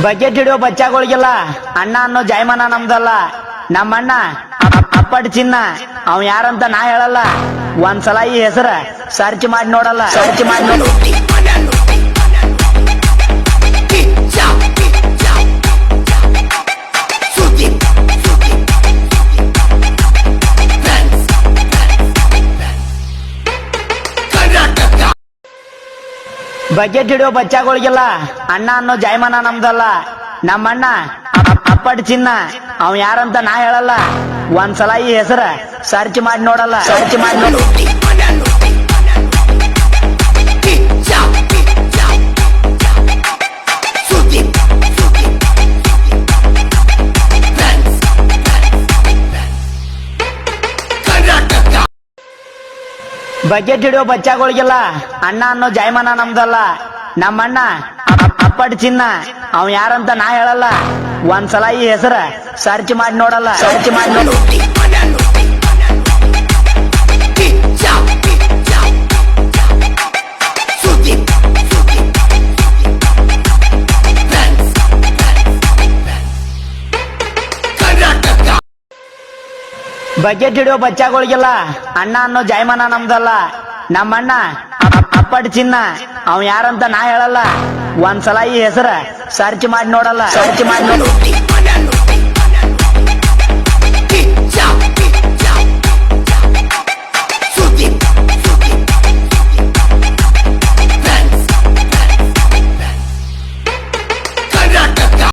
Bucket ಹಿಡಿಯೋ ಬಚ್ಚಾಗಳಿಗೆಲ್ಲ ಅಣ್ಣ ಅನ್ನೋ ಜಾಯಮಾನ ನಮ್ದಲ್ಲ. ನಮ್ಮಣ್ಣ ಅಪ್ಪಡ್ ಚಿನ್ನ, ಅವ್ ಯಾರಂತ ನಾ ಹೇಳಲ್ಲ. ಒಂದ್ಸಲ ಈ ಹೆಸರ ಸರ್ಚ್ ಮಾಡಿ ನೋಡಲ್ಲ, ಸರ್ಚ್ ಮಾಡಿ ನೋಡ. ಬಕೆಟ್ ಹಿಡಿಯೋ ಬಚ್ಚಾಗಳಿಗೆಲ್ಲ ಅಣ್ಣ ಅನ್ನೋ ಜಾಯಮಾನ ನಮ್ದಲ್ಲ. ನಮ್ಮಣ್ಣ ಅಪ್ಪಡ್ ಚಿನ್ನ, ಅವ್ ಯಾರಂತ ನಾ ಹೇಳಲ್ಲ. ಒಂದ್ಸಲ ಈ ಹೆಸರ ಸರ್ಚ್ ಮಾಡಿ ನೋಡಲ್ಲ, ಸರ್ಚ್ ಮಾಡಿ ನೋಡ. ಬಕೆಟ್ ಹಿಡಿಯೋ ಬಚ್ಚಾಗಳಿಗೆಲ್ಲ ಅಣ್ಣ ಅನ್ನೋ ಜಾಯಮಾನ ನಮ್ದಲ್ಲ. ನಮ್ಮಣ್ಣ ಅಪ್ಪಡ್ ಚಿನ್ನ, ಅವ್ ಯಾರಂತ ನಾ ಹೇಳಲ್ಲ. ಒಂದ್ಸಲ ಈ ಹೆಸರ ಸರ್ಚ್ ಮಾಡಿ ನೋಡಲ್ಲ, ಸರ್ಚ್ ಮಾಡಿ ನೋಡ. ಬಕೆಟ್ ಹಿಡಿಯೋ ಬಚ್ಚಾಗಳಿಗೆಲ್ಲ ಅಣ್ಣ ಅನ್ನೋ ಜಾಯಮಾನ ನಮ್ದಲ್ಲ. ನಮ್ಮಣ್ಣ ಅಪ್ಪಡ್ ಚಿನ್ನ, ಅವ್ ಯಾರಂತ ನಾ ಹೇಳಲ್ಲ. ಒಂದ್ಸಲ ಈ ಹೆಸರ ಸರ್ಚ್ ಮಾಡಿ ನೋಡಲ್ಲ, ಸರ್ಚ್ ಮಾಡಿ ನೋಡ.